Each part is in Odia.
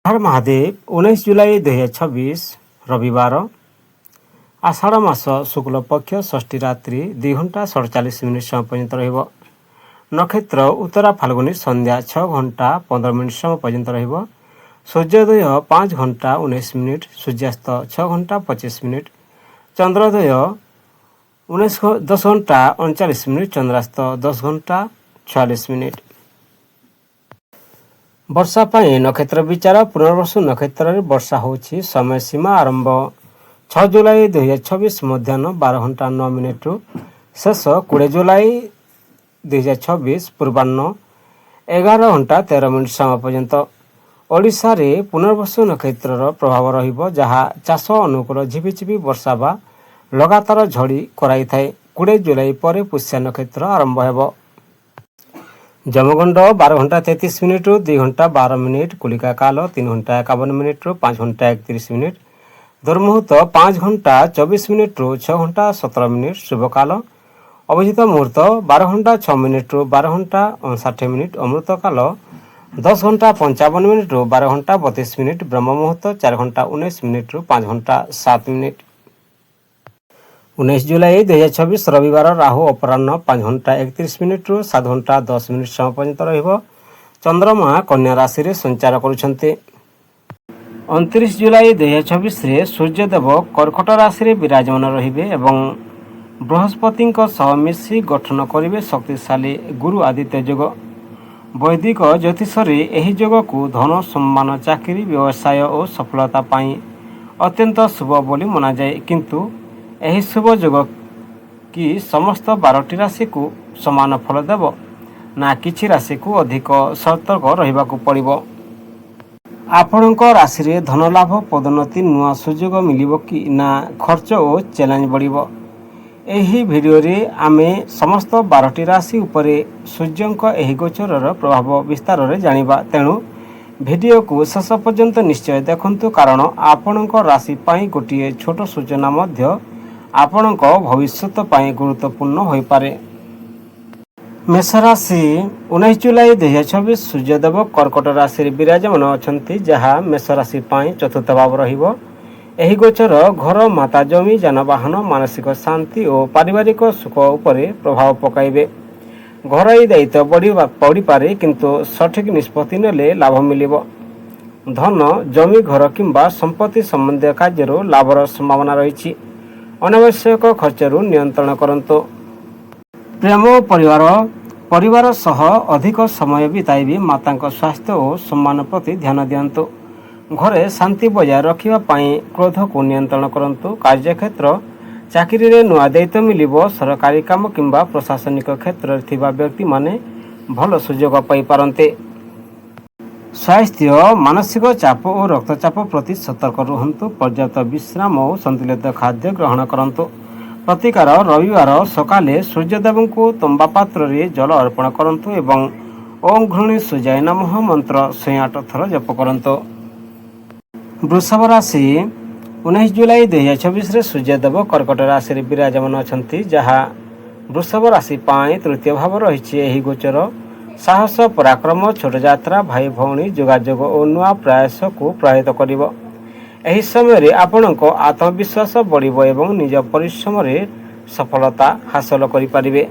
हर महादेव 19 जुलाई 2026 रविवार आषाढ़ मास शुक्ल पक्ष षष्ठी रात्रि 2 घंटा 47 मिनिट समय पर्यंत रहिब। नक्षत्र उत्तरा फाल्गुनी संध्या 6 घंटा 15 मिनिट समय पर्यंत रहिब। सूर्योदय 5 घंटा 19 मिनिट, सूर्यास्त 6 घंटा 25 मिनिट, चंद्रोदय 10 घंटा 39 मिनिट, चंद्रास्त 10 घंटा 46 मिनिट। वर्षा पाई नक्षत्र विचार पुनर्वसु नक्षत्र वर्षा होछि। समय सीमा आरंभ 6 जुलाई 2026 मध्याह्न 12 घंटा 9 मिनिट रु शेष 20 जुलाई 2026 पूर्वाह्न 11 घंटा 13 मिनिट समय पर्यंत। ओडिशा रे पुनर्वसु नक्षत्र प्रभाव रहिब, जहा चाष अनुकूल झिपिझिपि वर्षा बा लगातार झड़ी कराई थाए। 20 जुलाई पर पुष्य नक्षत्र आरंभ हेब। जमगंड 12 घंटा 33 मिनिट रु 2 घंटा 12 मिनिट, कुलिका काल 3 घंटा 51 मिनिट रु 5 घंटा 31 मिनिट, दुर्मुहूर्त 5 घंटा 24 मिनिट रु 6 घंटा 17 मिनिट, शुभ काल अभिजित मुहूर्त 12 घंटा 6 मिनिट रु 12 घंटा 59 मिनिट, अमृत काल 10 घंटा 55 मिनिट रु 12 घंटा 32 मिनिट, ब्रह्म मुहूर्त 4 घंटा 19 मिनिट रु 5 घंटा 7 मिनिट। 19 जुलाई 2026 रविवार राहु अपराह्न 5 घंटा 31 मिनिट रु 7 घंटा 10 मिनिट समय पर्यंत रहिब। चंद्रमा कन्या राशि रे संचार करुछन्ते। 29 जुलाई 2026 रे सूर्यदेव कर्कट राशि रे विराजमान रहिबे एवं बृहस्पति सह मिशी गठन करिवे शक्तिशाली गुरु आदित्य योग। वैदिक ज्योतिष रे एही योग को धन सम्मान चाकरी व्यवसाय और सफलता पाई अत्यंत शुभ बोली मना जाए, किंतु एही शुभ योग कि समस्त 12टी राशि को समान फल देव ना किछि राशि को अधिक सतर्क रहिबाकु पड़िबो। आपणक राशि रे धन लाभ पदोन्नति नुआ सुयोग मिलिबो कि ना खर्च और चैलेंज बढ़िबो। एही भिडियो रे आमे समस्त 12टी राशि उपरे सूर्यंक एही गोचरर प्रभाव विस्तार रे जानिबा, तेणु भिडियो को शेष पर्यंत निश्चय देखंतु, कारण आपणक राशि पाई गोटिए छोट सूचना मध्य आपणक भविष्यत पाई गुरुत्वपूर्ण होई पारे। मेष राशि 19 जुलाई 2026 सूर्यदेव कर्कट राशि विराजमान अछंती, जहा मेष राशि पाई चतुर्थ भाव रहिबो। एही गोचर घर, माता, जमी, जानवाहन, मानसिक शांति और पारिवारिक सुख उपरे प्रभाव पकाइबे। घरोई दायित्व बढ़ी पारे, किंतु सठिक निष्पत्ति नेले लाभ मिलिबो। धन, जमी, घर किंबा संपत्ति संबंधी कार्य लाभर संभावना रही। अनावश्यक खर्चरू नियंत्रण करंतु। प्रेम परिवार सह अधिक समय बिताइबे। माता स्वास्थ्य और सम्मान प्रति ध्यान दियंतु। घरे शांति बजाय रखिबा पाई क्रोध को नियंत्रण करंतु। कार्यक्षेत्र चाकरी रे नुआ दायित्व मिलिबो। सरकारी काम किंबा प्रशासनिक क्षेत्र रे थिबा व्यक्ति माने भल सुयोग पाई पारंते। स्वास्थ्य मानसिक चाप और रक्तचाप प्रति सतर्क रुहंतु। पर्याप्त विश्राम और संतुलित खाद्य ग्रहण करंतु। प्रतिकार रविवार सकाले सूर्यदेव को तंबा पात्र रे जल अर्पण करंतु एवं ओम घृणी सूर्याय नमः मंत्र 108 थर जप करंतु। वृषभ राशि 19 जुलाई 2026 रे सूर्यदेव कर्कट राशि रे विराजमान अछंती, जहा वृषभ राशि पाई तृतीय भाव रहिछि। एही गोचर साहस, पराक्रम, छोट यात्रा, भाई भौणी जोगाजोग और नुआ प्रयास को प्रभावित करिब। एही समय रे आपणक आत्मविश्वास बढ़िब एवं निज परिश्रम रे सफलता हासिल करि पारिबे।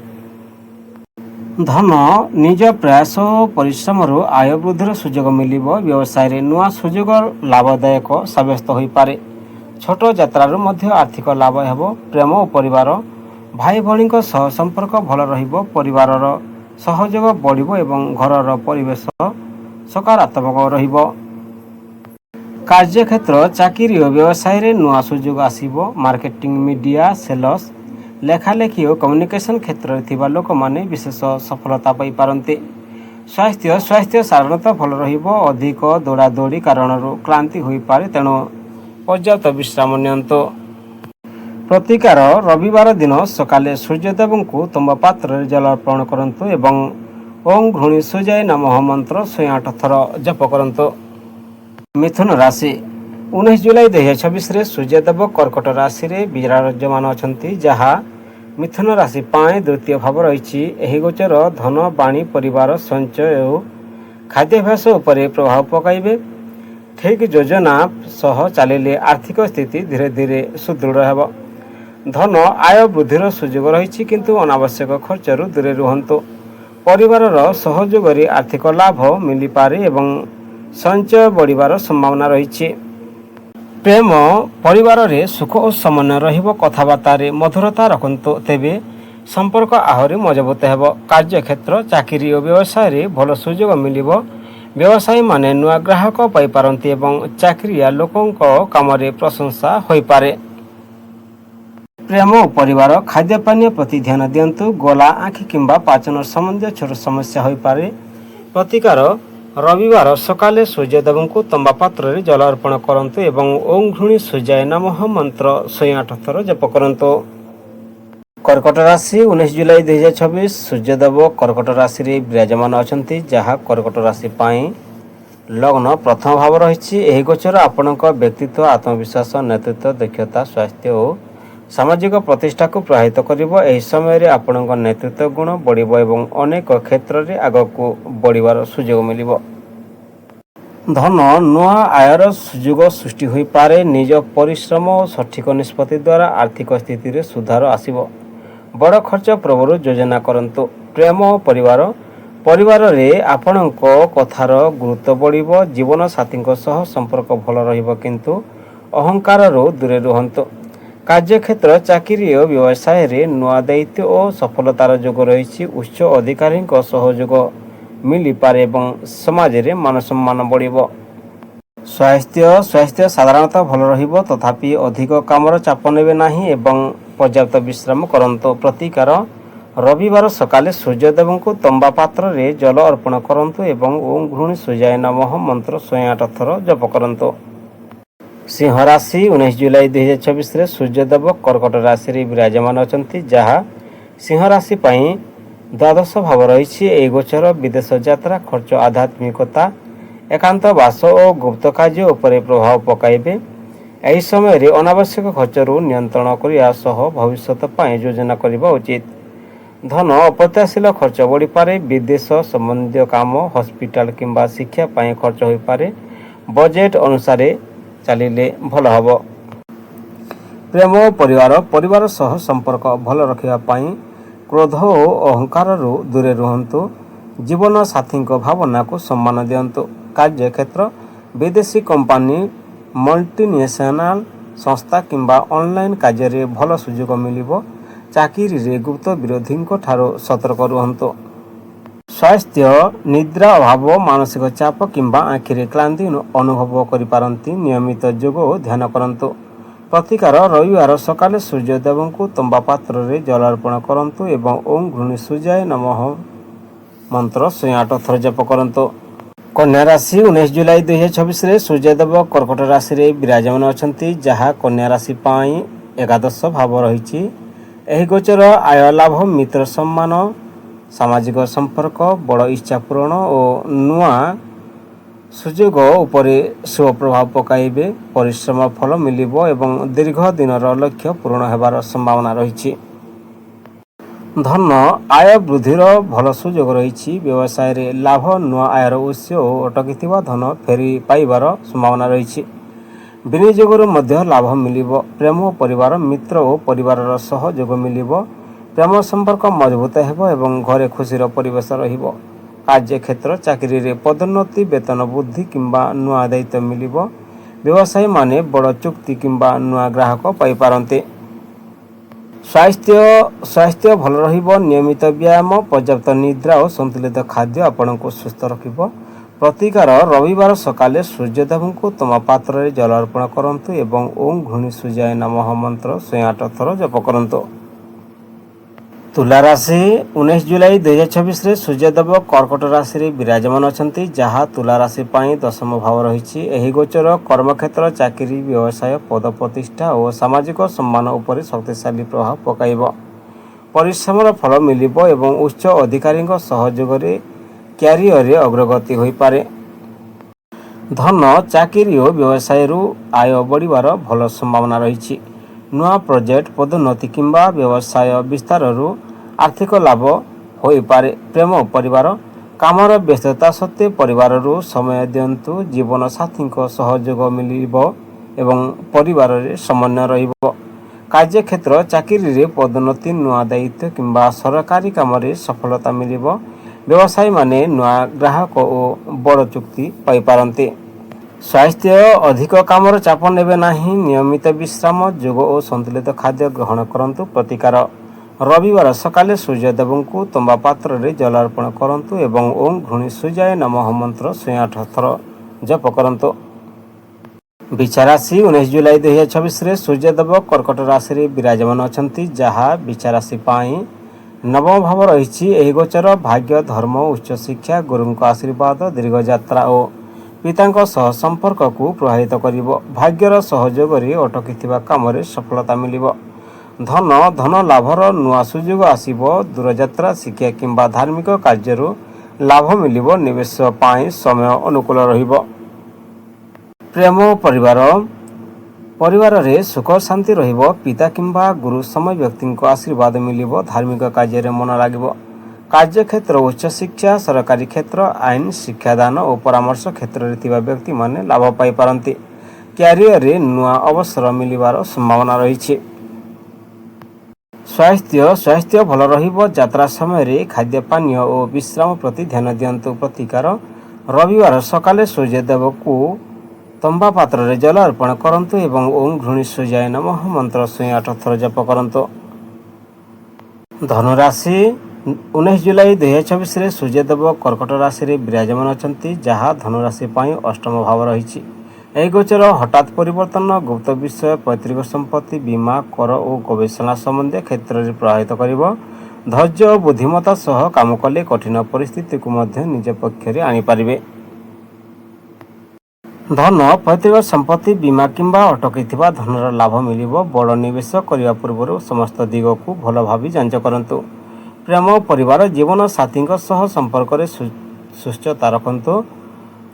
धन, निज प्रयास और परिश्रम रो आय वृद्धिर सुयोग मिलिब। व्यवसाय रे नुआ सुयोग लाभदायक साब्यस्त होई पारे। छोट यात्रार मध्य आर्थिक लाभ हेबो। प्रेम और परिवार, भाई भौणी सह संपर्क भल रहिब। परिवारर सहयोग बढ़िब एवं घरर परिवेश सकारात्मक रहिब। कार्यक्षेत्र चाकरी और व्यवसाय रे नुआ सुयोग आसिबो। मार्केटिंग, मीडिया, सेल्स, लेखालेखी और कम्युनिकेशन क्षेत्र रे थिबा लोक माने विशेष सफलता पाई पारंते। स्वास्थ्य साधारणतः भल रहिबो। अधिक दौड़ा दौड़ी कारणरू क्लांति होई पारे, तेणु पर्याप्त विश्राम नियंतु। प्रतिकार रविवार दिन सकाले सूर्यदेव को तंबा पात्र रे जल अर्पण करंतु एवं ओम घृणी सूर्याय नमः मंत्र 108 थर जप करंतु। मिथुन राशि 19 जुलाई 2026 रे सूर्यदेव कर्कट राशि रे विराजमान अछंती, जहा मिथुन राशि पाए द्वितीय भाव रही। एही गोचर धन, बाणी, परिवार, संचय और खाद्याभ्यास उपरे प्रभाव पकाइबे। ଠିକ୍ ଯୋଜନା ସହ ଚାଲିଲେ ଆର୍ଥିକ ସ୍ଥିତି ଧୀରେ ଧୀରେ ସୁଦୃଢ଼ ହେବ। ଧନ ଆୟ ବୃଦ୍ଧିର ସୁଯୋଗ ରହିଛି, କିନ୍ତୁ ଅନାବଶ୍ୟକ ଖର୍ଚ୍ଚରୁ ଦୂରେ ରୁହନ୍ତୁ। ପରିବାରର ସହଯୋଗରେ ଆର୍ଥିକ ଲାଭ ମିଳିପାରେ ଏବଂ ସଞ୍ଚୟ ବଢ଼ିବାର ସମ୍ଭାବନା ରହିଛି। ପ୍ରେମ ପରିବାରରେ ସୁଖ ଓ ସମନ୍ୱୟ ରହିବ। କଥାବାର୍ତ୍ତାରେ ମଧୁରତା ରଖନ୍ତୁ, ତେବେ ସମ୍ପର୍କ ଆହୁରି ମଜବୁତ ହେବ। କାର୍ଯ୍ୟକ୍ଷେତ୍ର, ଚାକିରି ଓ ବ୍ୟବସାୟରେ ଭଲ ସୁଯୋଗ ମିଳିବ। ବ୍ୟବସାୟୀମାନେ ନୂଆ ଗ୍ରାହକ ପାଇପାରନ୍ତି ଏବଂ ଚାକିରିଆ ଲୋକଙ୍କ କାମରେ ପ୍ରଶଂସା ହୋଇପାରେ। ପ୍ରେମ ଓ ପରିବାର, ଖାଦ୍ୟପାନୀୟ ପ୍ରତି ଧ୍ୟାନ ଦିଅନ୍ତୁ। ଗଳା, ଆଖି କିମ୍ବା ପାଚନ ସମ୍ବନ୍ଧୀୟ ଛୋଟ ସମସ୍ୟା ହୋଇପାରେ। ପ୍ରତିକାର, ରବିବାର ସକାଳେ ସୂର୍ଯ୍ୟଦେବଙ୍କୁ ତମ୍ବା ପାତ୍ରରେ ଜଳ ଅର୍ପଣ କରନ୍ତୁ ଏବଂ ଓଁ ଘୃଣୀ ସୂର୍ଯ୍ୟାୟ ନମଃ ମନ୍ତ୍ର 108 ଥର ଜପ କରନ୍ତୁ। କର୍କଟ ରାଶି, 19 ଜୁଲାଇ 2026। ସୂର୍ଯ୍ୟଦେବ କର୍କଟ ରାଶିରେ ବିରାଜମାନ ଅଛନ୍ତି, ଯାହା କର୍କଟ ରାଶି ପାଇଁ ଲଗ୍ନ ପ୍ରଥମ ଭାବ ରହିଛି। ଏହି ଗୋଚର ଆପଣଙ୍କ ବ୍ୟକ୍ତିତ୍ୱ, ଆତ୍ମବିଶ୍ୱାସ, ନେତୃତ୍ୱ ଦକ୍ଷତା, ସ୍ୱାସ୍ଥ୍ୟ ଓ ସାମାଜିକ ପ୍ରତିଷ୍ଠାକୁ ପ୍ରଭାବିତ କରିବ। ଏହି ସମୟରେ ଆପଣଙ୍କ ନେତୃତ୍ୱ ଗୁଣ ବଢ଼ିବ ଏବଂ ଅନେକ କ୍ଷେତ୍ରରେ ଆଗକୁ ବଢ଼ିବାର ସୁଯୋଗ ମିଳିବ। ଧନ, ନୂଆ ଆୟର ସୁଯୋଗ ସୃଷ୍ଟି ହୋଇପାରେ। ନିଜ ପରିଶ୍ରମ ଓ ସଠିକ ନିଷ୍ପତ୍ତି ଦ୍ୱାରା ଆର୍ଥିକ ସ୍ଥିତିରେ ସୁଧାର ଆସିବ। ବଡ଼ ଖର୍ଚ୍ଚ ପୂର୍ବରୁ ଯୋଜନା କରନ୍ତୁ। ପ୍ରେମ ଓ ପରିବାର, ପରିବାରରେ ଆପଣଙ୍କ କଥାର ଗୁରୁତ୍ୱ ବଢ଼ିବ। ଜୀବନସାଥୀଙ୍କ ସହ ସମ୍ପର୍କ ଭଲ ରହିବ, କିନ୍ତୁ ଅହଙ୍କାରରୁ ଦୂରେ ରୁହନ୍ତୁ। କାର୍ଯ୍ୟକ୍ଷେତ୍ର, ଚାକିରି ଓ ବ୍ୟବସାୟରେ ନୂଆ ଦାୟିତ୍ୱ ଓ ସଫଳତାର ଯୋଗ ରହିଛି। ଉଚ୍ଚ ଅଧିକାରୀଙ୍କ ସହଯୋଗ ମିଳିପାରେ ଏବଂ ସମାଜରେ ମାନସମ୍ମାନ ବଢ଼ିବ। ସ୍ୱାସ୍ଥ୍ୟ ସାଧାରଣତଃ ଭଲ ରହିବ, ତଥାପି ଅଧିକ କାମର ଚାପ ନେବେ ନାହିଁ ଏବଂ ପର୍ଯ୍ୟାପ୍ତ ବିଶ୍ରାମ କରନ୍ତୁ। ପ୍ରତିକାର, ରବିବାର ସକାଳେ ସୂର୍ଯ୍ୟଦେବଙ୍କୁ ତମ୍ବା ପାତ୍ରରେ ଜଳ ଅର୍ପଣ କରନ୍ତୁ ଏବଂ ଓଁ ଘୃଣୀ ସୂର୍ଯ୍ୟାୟ ନମଃ ମନ୍ତ୍ର 108 ଥର ଜପ କରନ୍ତୁ। ସିଂହ ରାଶି, 19 ଜୁଲାଇ 2026ରେ ସୂର୍ଯ୍ୟଦେବ କର୍କଟ ରାଶିରେ ବିରାଜମାନ ଅଛନ୍ତି, ଯାହା ସିଂହ ରାଶି ପାଇଁ ଦ୍ୱାଦଶ ଭାବ ରହିଛି। ଏହି ଗୋଚର ବିଦେଶ ଯାତ୍ରା, ଖର୍ଚ୍ଚ, ଆଧ୍ୟାତ୍ମିକତା, ଏକାନ୍ତବାସ ଓ ଗୁପ୍ତ କାର୍ଯ୍ୟ ଉପରେ ପ୍ରଭାବ ପକାଇବେ। ଏହି ସମୟରେ ଅନାବଶ୍ୟକ ଖର୍ଚ୍ଚରୁ ନିୟନ୍ତ୍ରଣ କରିବା ସହ ଭବିଷ୍ୟତ ପାଇଁ ଯୋଜନା କରିବା ଉଚିତ। ଧନ, ଅପ୍ରତ୍ୟାଶିତ ଖର୍ଚ୍ଚ ବଢ଼ିପାରେ। ବିଦେଶ ସମ୍ବନ୍ଧୀୟ କାମ, ହସ୍ପିଟାଲ କିମ୍ବା ଶିକ୍ଷା ପାଇଁ ଖର୍ଚ୍ଚ ହୋଇପାରେ। ବଜେଟ୍ ଅନୁସାରେ ଚାଲିଲେ ଭଲ ହେବ। ପ୍ରେମ ଓ ପରିବାର, ପରିବାର ସହ ସମ୍ପର୍କ ଭଲ ରଖିବା ପାଇଁ କ୍ରୋଧ ଓ ଅହଙ୍କାରରୁ ଦୂରେ ରୁହନ୍ତୁ। ଜୀବନସାଥୀଙ୍କ ଭାବନାକୁ ସମ୍ମାନ ଦିଅନ୍ତୁ। କାର୍ଯ୍ୟକ୍ଷେତ୍ର, ବିଦେଶୀ କମ୍ପାନୀ, ମଲ୍ଟିନେସନାଲ ସଂସ୍ଥା କିମ୍ବା ଅନଲାଇନ୍ କାର୍ଯ୍ୟରେ ଭଲ ସୁଯୋଗ ମିଳିବ। ଚାକିରିରେ ଗୁପ୍ତ ବିରୋଧୀଙ୍କ ଠାରୁ ସତର୍କ ରୁହନ୍ତୁ। ସ୍ୱାସ୍ଥ୍ୟ, ନିଦ୍ରା ଅଭାବ, ମାନସିକ ଚାପ କିମ୍ବା ଆଖିରେ କ୍ଳାନ୍ତି ଅନୁଭବ କରିପାରନ୍ତି। ନିୟମିତ ଯୋଗ ଓ ଧ୍ୟାନ କରନ୍ତୁ। ପ୍ରତିକାର, ରବିବାର ସକାଳେ ସୂର୍ଯ୍ୟଦେବଙ୍କୁ ତମ୍ବା ପାତ୍ରରେ ଜଳ ଅର୍ପଣ କରନ୍ତୁ ଏବଂ ଓଁ ଘୃଣୀ ସୂର୍ଯ୍ୟାୟ ନମଃ ମନ୍ତ୍ର 108 ଥର ଜପ କରନ୍ତୁ। କନ୍ୟା ରାଶି, 19 ଜୁଲାଇ 2026ରେ ସୂର୍ଯ୍ୟଦେବ କର୍କଟ ରାଶିରେ ବିରାଜମାନ ଅଛନ୍ତି, ଯାହା କନ୍ୟା ରାଶି ପାଇଁ ଏକାଦଶ ଭାବ ରହିଛି। ଏହି ଗୋଚର ଆୟ ଲାଭ, ମିତ୍ର ସମ୍ମାନ, ସାମାଜିକ ସମ୍ପର୍କ, ବଡ଼ ଇଚ୍ଛା ପୂରଣ ଓ ନୂଆ ସୁଯୋଗ ଉପରେ ଶୁଭ ପ୍ରଭାବ ପକାଇବେ। ପରିଶ୍ରମ ଫଳ ମିଳିବ ଏବଂ ଦୀର୍ଘ ଦିନର ଲକ୍ଷ୍ୟ ପୂରଣ ହେବାର ସମ୍ଭାବନା ରହିଛି। ଧନ, ଆୟ ବୃଦ୍ଧିର ଭଲ ସୁଯୋଗ ରହିଛି। ବ୍ୟବସାୟରେ ଲାଭ, ନୂଆ ଆୟର ଉତ୍ସ ଓ ଅଟକିଥିବା ଧନ ଫେରି ପାଇବାର ସମ୍ଭାବନା ରହିଛି। ବିନିଯୋଗରୁ ମଧ୍ୟ ଲାଭ ମିଳିବ। ପ୍ରେମ ଓ ପରିବାର, ମିତ୍ର ଓ ପରିବାରର ସହଯୋଗ ମିଳିବ। ପ୍ରେମ ସମ୍ପର୍କ ମଜବୁତ ହେବ ଏବଂ ଘରେ ଖୁସିର ପରିବେଶ ରହିବ। କାର୍ଯ୍ୟକ୍ଷେତ୍ର, ଚାକିରିରେ ପଦୋନ୍ନତି, ବେତନ ବୃଦ୍ଧି କିମ୍ବା ନୂଆ ଦାୟିତ୍ୱ ମିଳିବ। ବ୍ୟବସାୟୀମାନେ ବଡ଼ ଚୁକ୍ତି କିମ୍ବା ନୂଆ ଗ୍ରାହକ ପାଇପାରନ୍ତି। ସ୍ୱାସ୍ଥ୍ୟ ଭଲ ରହିବ। ନିୟମିତ ବ୍ୟାୟାମ, ପର୍ଯ୍ୟାପ୍ତ ନିଦ୍ରା ଓ ସନ୍ତୁଳିତ ଖାଦ୍ୟ ଆପଣଙ୍କୁ ସୁସ୍ଥ ରଖିବ। ପ୍ରତିକାର, ରବିବାର ସକାଳେ ସୂର୍ଯ୍ୟଦେବଙ୍କୁ ତମ୍ବା ପାତ୍ରରେ ଜଳ ଅର୍ପଣ କରନ୍ତୁ ଏବଂ ଓଁ ଘୃଣୀ ସୂର୍ଯ୍ୟାୟ ନମଃ ମନ୍ତ୍ର 108 ଥର ଜପ କରନ୍ତୁ। ତୁଲା ରାଶି, 19 ଜୁଲାଇ 2026ରେ ସୂର୍ଯ୍ୟଦେବ କର୍କଟ ରାଶିରେ ବିରାଜମାନ ଅଛନ୍ତି, ଯାହା ତୁଲା ରାଶି ପାଇଁ ଦଶମ ଭାବ ରହିଛି। ଏହି ଗୋଚର କର୍ମକ୍ଷେତ୍ର, ଚାକିରି, ବ୍ୟବସାୟ, ପଦ ପ୍ରତିଷ୍ଠା ଓ ସାମାଜିକ ସମ୍ମାନ ଉପରେ ଶକ୍ତିଶାଳୀ ପ୍ରଭାବ ପକାଇବ। ପରିଶ୍ରମର ଫଳ ମିଳିବ ଏବଂ ଉଚ୍ଚ ଅଧିକାରୀଙ୍କ ସହଯୋଗରେ କ୍ୟାରିୟରରେ ଅଗ୍ରଗତି ହୋଇପାରେ। ଧନ, ଚାକିରି ଓ ବ୍ୟବସାୟରୁ ଆୟ ବଢ଼ିବାର ଭଲ ସମ୍ଭାବନା ରହିଛି। ନୂଆ ପ୍ରୋଜେକ୍ଟ, ପଦୋନ୍ନତି କିମ୍ବା ବ୍ୟବସାୟ ବିସ୍ତାରରୁ ଆର୍ଥିକ ଲାଭ ହୋଇପାରେ। ପ୍ରେମ ଓ ପରିବାର, କାମର ବ୍ୟସ୍ତତା ସତ୍ତ୍ୱେ ପରିବାରରୁ ସମୟ ଦିଅନ୍ତୁ। ଜୀବନସାଥୀଙ୍କ ସହଯୋଗ ମିଳିବ ଏବଂ ପରିବାରରେ ସମନ୍ୱୟ ରହିବ। କାର୍ଯ୍ୟକ୍ଷେତ୍ର ଚାକିରିରେ ପଦୋନ୍ନତି, ନୂଆ ଦାୟିତ୍ୱ କିମ୍ବା ସରକାରୀ କାମରେ ସଫଳତା ମିଳିବ। ବ୍ୟବସାୟୀମାନେ ନୂଆ ଗ୍ରାହକ ଓ ବଡ଼ ଚୁକ୍ତି ପାଇପାରନ୍ତି। ସ୍ୱାସ୍ଥ୍ୟ, ଅଧିକ କାମର ଚାପ ନେବେ ନାହିଁ। ନିୟମିତ ବିଶ୍ରାମ, ଯୋଗ ଓ ସନ୍ତୁଳିତ ଖାଦ୍ୟ ଗ୍ରହଣ କରନ୍ତୁ। ପ୍ରତିକାର, ରବିବାର ସକାଳେ ସୂର୍ଯ୍ୟଦେବଙ୍କୁ ତମ୍ବା ପାତ୍ରରେ ଜଳ ଅର୍ପଣ କରନ୍ତୁ ଏବଂ ଓଁ ଘୃଣୀ ସୂର୍ଯ୍ୟାୟ ନମଃ ମନ୍ତ୍ର 108 ଥର ଜପ କରନ୍ତୁ। ବିଛା ରାଶି 19 ଜୁଲାଇ 2024ରେ ସୂର୍ଯ୍ୟଦେବ କର୍କଟ ରାଶିରେ ବିରାଜମାନ ଅଛନ୍ତି, ଯାହା ବିଛା ରାଶି ପାଇଁ ନବମ ଭାବ ରହିଛି। ଏହି ଗୋଚର ଭାଗ୍ୟ, ଧର୍ମ, ଉଚ୍ଚଶିକ୍ଷା, ଗୁରୁଙ୍କ ଆଶୀର୍ବାଦ, ଦୀର୍ଘଯାତ୍ରା ଓ ପିତାଙ୍କ ସହ ସମ୍ପର୍କକୁ ପ୍ରଭାବିତ କରିବ। ଭାଗ୍ୟର ସହଯୋଗରେ ଅଟକିଥିବା କାମରେ ସଫଳତା ମିଳିବ। ଧନ ଲାଭର ନୂଆ ସୁଯୋଗ ଆସିବ। ଦୂରଯାତ୍ରା, ଶିକ୍ଷା କିମ୍ବା ଧାର୍ମିକ କାର୍ଯ୍ୟରୁ ଲାଭ ମିଳିବ। ନିବେଶ ପାଇଁ ସମୟ ଅନୁକୂଳ ରହିବ। ପ୍ରେମ ଓ ପରିବାରରେ ସୁଖ ଶାନ୍ତି ରହିବ। ପିତା କିମ୍ବା ଗୁରୁ ସମୟ ବ୍ୟକ୍ତିଙ୍କ ଆଶୀର୍ବାଦ ମିଳିବ। ଧାର୍ମିକ କାର୍ଯ୍ୟରେ ମନ ଲାଗିବ। କାର୍ଯ୍ୟକ୍ଷେତ୍ର, ଉଚ୍ଚଶିକ୍ଷା, ସରକାରୀ କ୍ଷେତ୍ର, ଆଇନ, ଶିକ୍ଷାଦାନ ଓ ପରାମର୍ଶ କ୍ଷେତ୍ରରେ ଥିବା ବ୍ୟକ୍ତିମାନେ ଲାଭ ପାଇପାରନ୍ତି। କ୍ୟାରିୟରରେ ନୂଆ ଅବସର ମିଳିବାର ସମ୍ଭାବନା ରହିଛି। ସ୍ୱାସ୍ଥ୍ୟ ଭଲ ରହିବ। ଯାତ୍ରା ସମୟରେ ଖାଦ୍ୟପାନୀୟ ଓ ବିଶ୍ରାମ ପ୍ରତି ଧ୍ୟାନ ଦିଅନ୍ତୁ। ପ୍ରତିକାର, ରବିବାର ସକାଳେ ସୂର୍ଯ୍ୟଦେବଙ୍କୁ ତମ୍ବା ପାତ୍ରରେ ଜଳ ଅର୍ପଣ କରନ୍ତୁ ଏବଂ ଓଁ ଘୃଣୀ ସୂର୍ଯ୍ୟାୟ ନମଃ ମନ୍ତ୍ର 108 ଥର ଜପ କରନ୍ତୁ। ଧନୁରାଶି 19 ଜୁଲାଇ 2024ରେ ସୂର୍ଯ୍ୟଦେବ କର୍କଟ ରାଶିରେ ବିରାଜମାନ ଅଛନ୍ତି, ଯାହା ଧନୁରାଶି ପାଇଁ ଅଷ୍ଟମ ଭାବ ରହିଛି। ଏହି ଗୋଚର ହଠାତ୍ ପରିବର୍ତ୍ତନ, ଗୁପ୍ତ ବିଷୟ, ପୈତୃକ ସମ୍ପତ୍ତି, ବୀମା, କର ଓ ଗବେଷଣା ସମ୍ବନ୍ଧୀୟ କ୍ଷେତ୍ରରେ ପ୍ରଭାବିତ କରିବ। ଧୈର୍ଯ୍ୟ ଓ ବୁଦ୍ଧିମତ୍ତା ସହ କାମ କଲେ କଠିନ ପରିସ୍ଥିତିକୁ ମଧ୍ୟ ନିଜ ପକ୍ଷରେ ଆଣିପାରିବେ। ଧନ, ପୈତୃକ ସମ୍ପତ୍ତି, ବୀମା କିମ୍ବା ଅଟକିଥିବା ଧନର ଲାଭ ମିଳିବ। ବଡ଼ ନିବେଶ କରିବା ପୂର୍ବରୁ ସମସ୍ତ ଦିଗକୁ ଭଲ ଭାବେ ଯାଞ୍ଚ କରନ୍ତୁ। ପ୍ରେମ ଓ ପରିବାର, ଜୀବନ ସାଥୀଙ୍କ ସହ ସମ୍ପର୍କରେ ସୁସ୍ଥତା ରଖନ୍ତୁ।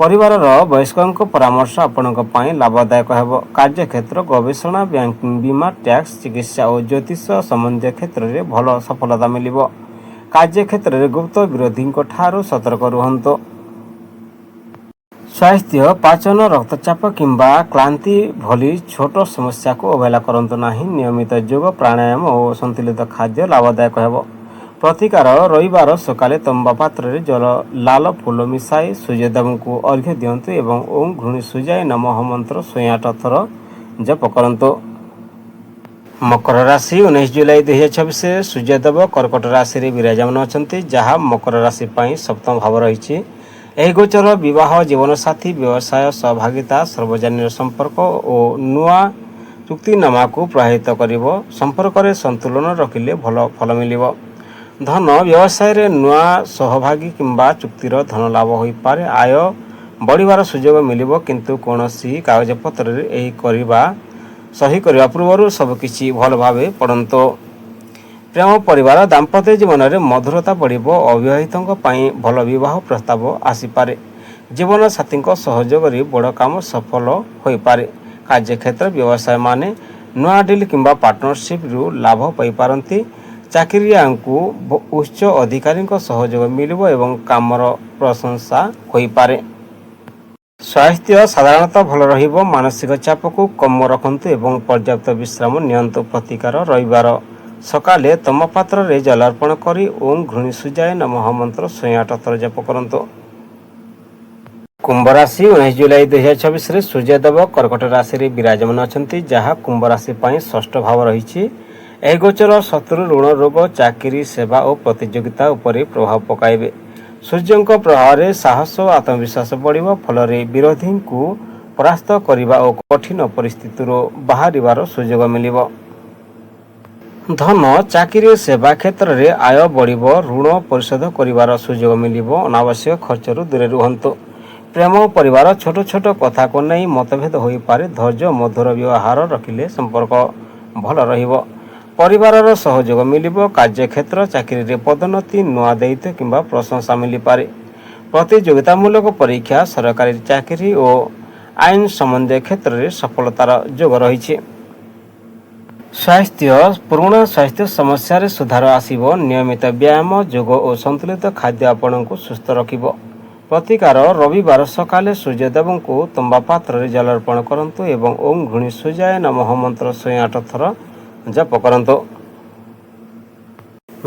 ପରିବାରର ବୟସ୍କଙ୍କ ପରାମର୍ଶ ଆପଣଙ୍କ ପାଇଁ ଲାଭଦାୟକ ହେବ। କାର୍ଯ୍ୟକ୍ଷେତ୍ର, ଗବେଷଣା, ବ୍ୟାଙ୍କିଂ, ବୀମା, ଟ୍ୟାକ୍ସ, ଚିକିତ୍ସା ଓ ଜ୍ୟୋତିଷ ସମ୍ବନ୍ଧୀୟ କ୍ଷେତ୍ରରେ ଭଲ ସଫଳତା ମିଳିବ। କାର୍ଯ୍ୟକ୍ଷେତ୍ରରେ ଗୁପ୍ତ ବିରୋଧୀଙ୍କ ଠାରୁ ସତର୍କ ରୁହନ୍ତୁ। ସ୍ୱାସ୍ଥ୍ୟ, ପାଚନ, ରକ୍ତଚାପ କିମ୍ବା କ୍ଳାନ୍ତି ଭଳି ଛୋଟ ସମସ୍ୟାକୁ ଅବହେଳା କରନ୍ତୁ ନାହିଁ। ନିୟମିତ ଯୋଗ, ପ୍ରାଣାୟାମ ଓ ସନ୍ତୁଳିତ ଖାଦ୍ୟ ଲାଭଦାୟକ ହେବ। ପ୍ରତିକାର, ରବିବାର ସକାଳେ ତମ୍ବା ପାତ୍ରରେ ଲାଲ ଫୁଲ ମିଶାଇ ସୂର୍ଯ୍ୟଦେବଙ୍କୁ ଅର୍ଘ୍ୟ ଦିଅନ୍ତୁ ଏବଂ ଓଁ ଘୃଣୀ ସୂର୍ଯ୍ୟାୟ ନମଃ ମନ୍ତ୍ର 108 ଥର ଜପ କରନ୍ତୁ। ମକର ରାଶି 19 ଜୁଲାଇ 2024ରେ ସୂର୍ଯ୍ୟଦେବ କର୍କଟ ରାଶିରେ ବିରାଜମାନ ଅଛନ୍ତି, ଯାହା ମକର ରାଶି ପାଇଁ ସପ୍ତମ ଭାବ ରହିଛି। ଏହି ଗୋଚର ବିବାହ, ଜୀବନସାଥୀ, ବ୍ୟବସାୟ, ସହଭାଗିତା, ସାର୍ବଜନୀନ ସମ୍ପର୍କ ଓ ନୂଆ ଚୁକ୍ତିନାମାକୁ ପ୍ରଭାବିତ କରିବ। ସମ୍ପର୍କରେ ସନ୍ତୁଳନ ରଖିଲେ ଭଲ ଫଳ ମିଳିବ। ଧନ, ବ୍ୟବସାୟରେ ନୂଆ ସହଭାଗୀ କିମ୍ବା ଚୁକ୍ତିର ଧନ ଲାଭ ହୋଇପାରେ। ଆୟ ବଢ଼ିବାର ସୁଯୋଗ ମିଳିବ, କିନ୍ତୁ କୌଣସି କାଗଜପତ୍ରରେ ସହି କରିବା ପୂର୍ବରୁ ସବୁକିଛି ଭଲ ଭାବେ ପଢ଼ନ୍ତୁ। ପ୍ରେମ, ପରିବାର, ଦାମ୍ପତ୍ୟ ଜୀବନରେ ମଧୁରତା ବଢ଼ିବ। ଅବିବାହିତଙ୍କ ପାଇଁ ଭଲ ବିବାହ ପ୍ରସ୍ତାବ ଆସିପାରେ। ଜୀବନସାଥୀଙ୍କ ସହଯୋଗରେ ବଡ଼ କାମ ସଫଳ ହୋଇପାରେ। କାର୍ଯ୍ୟକ୍ଷେତ୍ର, ବ୍ୟବସାୟୀମାନେ ନୂଆ ଡିଲ୍ କିମ୍ବା ପାର୍ଟନରସିପ୍ରୁ ଲାଭ ପାଇପାରନ୍ତି। ଚାକିରିଆଙ୍କୁ ଉଚ୍ଚ ଅଧିକାରୀଙ୍କ ସହଯୋଗ ମିଳିବ ଏବଂ କାମର ପ୍ରଶଂସା ହୋଇପାରେ। ସ୍ୱାସ୍ଥ୍ୟ ସାଧାରଣତଃ ଭଲ ରହିବ। ମାନସିକ ଚାପକୁ କମ୍ ରଖନ୍ତୁ ଏବଂ ପର୍ଯ୍ୟାପ୍ତ ବିଶ୍ରାମ ନିଅନ୍ତୁ। ପ୍ରତିକାର, ରବିବାର ସକାଳେ ତମ୍ବା ପାତ୍ରରେ ଜଳ ଅର୍ପଣ କରି ଓଁ ଘୃଣୀ ସୂର୍ଯ୍ୟାୟ ନମଃ ମନ୍ତ୍ର 108 ଥର ଜପ କରନ୍ତୁ। କୁମ୍ଭ ରାଶି 19 ଜୁଲାଇ 2024ରେ ସୂର୍ଯ୍ୟଦେବ କର୍କଟ ରାଶିରେ ବିରାଜମାନ ଅଛନ୍ତି, ଯାହା କୁମ୍ଭ ରାଶି ପାଇଁ ଷଷ୍ଠ ଭାବ ରହିଛି। ଏହି ଗୋଚର ଶତ୍ରୁ, ଋଣ, ରୋଗ, ଚାକିରି, ସେବା ଓ ପ୍ରତିଯୋଗିତା ଉପରେ ପ୍ରଭାବ ପକାଇବେ। ସୂର୍ଯ୍ୟଙ୍କ ପ୍ରଭାବରେ ସାହସ ଓ ଆତ୍ମବିଶ୍ୱାସ ବଢ଼ିବ, ଫଳରେ ବିରୋଧୀଙ୍କୁ ପରାସ୍ତ କରିବା ଓ କଠିନ ପରିସ୍ଥିତିରୁ ବାହାରିବାର ସୁଯୋଗ ମିଳିବ। ଧନ, ଚାକିରି ଓ ସେବା କ୍ଷେତ୍ରରେ ଆୟ ବଢ଼ିବ। ଋଣ ପରିଶୋଧ କରିବାର ସୁଯୋଗ ମିଳିବ। ଅନାବଶ୍ୟକ ଖର୍ଚ୍ଚରୁ ଦୂରରେ ରୁହନ୍ତୁ। ପ୍ରେମ ଓ ପରିବାର, ଛୋଟ ଛୋଟ କଥାକୁ ନେଇ ମତଭେଦ ହୋଇପାରେ। ଧୈର୍ଯ୍ୟ ଓ ମଧୁର ବ୍ୟବହାର ରଖିଲେ ସମ୍ପର୍କ ଭଲ ରହିବ। ପରିବାରର ସହଯୋଗ ମିଳିବ। କାର୍ଯ୍ୟକ୍ଷେତ୍ର, ଚାକିରିରେ ପଦୋନ୍ନତି, ନୂଆ ଦାୟିତ୍ୱ କିମ୍ବା ପ୍ରଶଂସା ମିଳିପାରେ। ପ୍ରତିଯୋଗିତାମୂଳକ ପରୀକ୍ଷା, ସରକାରୀ ଚାକିରି ଓ ଆଇନ ସମ୍ବନ୍ଧୀୟ କ୍ଷେତ୍ରରେ ସଫଳତାର ଯୋଗ ରହିଛି। ସ୍ୱାସ୍ଥ୍ୟ ପୁରୁଣା ସ୍ୱାସ୍ଥ୍ୟ ସମସ୍ୟାରେ ସୁଧାର ଆସିବ। ନିୟମିତ ବ୍ୟାୟାମ, ଯୋଗ ଓ ସନ୍ତୁଳିତ ଖାଦ୍ୟ ଆପଣଙ୍କୁ ସୁସ୍ଥ ରଖିବ। ପ୍ରତିକାର ରବିବାର ସକାଳେ ସୂର୍ଯ୍ୟଦେବଙ୍କୁ ତମ୍ବା ପାତ୍ରରେ ଜଳ ଅର୍ପଣ କରନ୍ତୁ ଏବଂ ଓಂ ଘୃଣୀ ସୂର୍ଯ୍ୟାୟ ନମଃ ମନ୍ତ୍ର 108 ଥର ଜପ କରନ୍ତୁ।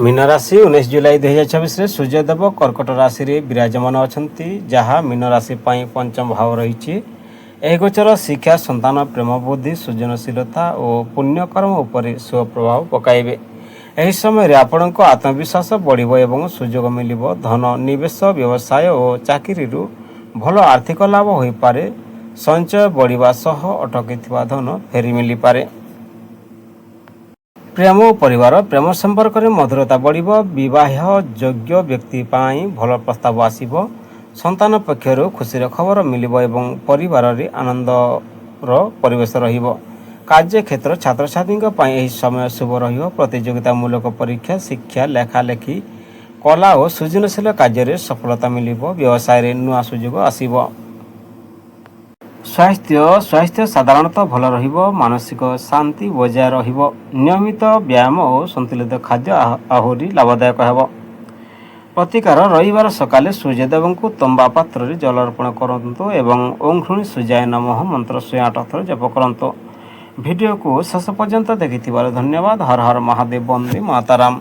ମୀନ ରାଶି 19 ଜୁଲାଇ 2024ରେ ସୂର୍ଯ୍ୟଦେବ କର୍କଟ ରାଶିରେ ବିରାଜମାନ ଅଛନ୍ତି, ଯାହା ମୀନ ରାଶି ପାଇଁ ପଞ୍ଚମ ଭାବ ରହିଛି। ଏହି ଗୋଚର ଶିକ୍ଷା, ସନ୍ତାନ, ପ୍ରେମ, ବୁଦ୍ଧି, ସୃଜନଶୀଳତା ଓ ପୁଣ୍ୟକର୍ମ ଉପରେ ଶୁଭ ପ୍ରଭାବ ପକାଇବେ। ଏହି ସମୟରେ ଆପଣଙ୍କ ଆତ୍ମବିଶ୍ୱାସ ବଢ଼ିବ ଏବଂ ସୁଯୋଗ ମିଳିବ। ଧନ, ନିବେଶ, ବ୍ୟବସାୟ ଓ ଚାକିରିରୁ ଭଲ ଆର୍ଥିକ ଲାଭ ହୋଇପାରେ। ସଞ୍ଚୟ ବଢ଼ିବା ସହ ଅଟକିଥିବା ଧନ ଫେରି ମିଳିପାରେ। ପ୍ରେମ ଓ ପରିବାର, ପ୍ରେମ ସମ୍ପର୍କରେ ମଧୁରତା ବଢ଼ିବ। ବିବାହ ଯୋଗ୍ୟ ବ୍ୟକ୍ତି ପାଇଁ ଭଲ ପ୍ରସ୍ତାବ ଆସିବ। ସନ୍ତାନ ପକ୍ଷରୁ ଖୁସିର ଖବର ମିଳିବ ଏବଂ ପରିବାରରେ ଆନନ୍ଦର ପରିବେଶ ରହିବ। କାର୍ଯ୍ୟକ୍ଷେତ୍ର, ଛାତ୍ରଛାତ୍ରୀଙ୍କ ପାଇଁ ଏହି ସମୟ ଶୁଭ ରହିବ। ପ୍ରତିଯୋଗିତାମୂଳକ ପରୀକ୍ଷା, ଶିକ୍ଷା, ଲେଖାଲେଖି, କଳା ଓ ସୃଜନଶୀଳ କାର୍ଯ୍ୟରେ ସଫଳତା ମିଳିବ। ବ୍ୟବସାୟରେ ନୂଆ ସୁଯୋଗ ଆସିବ। ସ୍ୱାସ୍ଥ୍ୟ ସାଧାରଣତଃ ଭଲ ରହିବ। ମାନସିକ ଶାନ୍ତି ବଜାୟ ରହିବ। ନିୟମିତ ବ୍ୟାୟାମ ଓ ସନ୍ତୁଳିତ ଖାଦ୍ୟ ଆହୁରି ଲାଭଦାୟକ ହେବ। ପ୍ରତିକାର ରବିବାର ସକାଳେ ସୂର୍ଯ୍ୟଦେବଙ୍କୁ ତମ୍ବା ପାତ୍ରରେ ଜଳ ଅର୍ପଣ କରନ୍ତୁ ଏବଂ ଓଁ ଘୃଣୀ ସୂର୍ଯ୍ୟାୟ ନମଃ ମନ୍ତ୍ର 108 ଥର ଜପ କରନ୍ତୁ। ଭିଡ଼ିଓକୁ ଶେଷ ପର୍ଯ୍ୟନ୍ତ ଦେଖିଥିବାରୁ ଧନ୍ୟବାଦ। ହର ହର ମହାଦେବ, ବନ୍ଦେ ମାତରମ୍।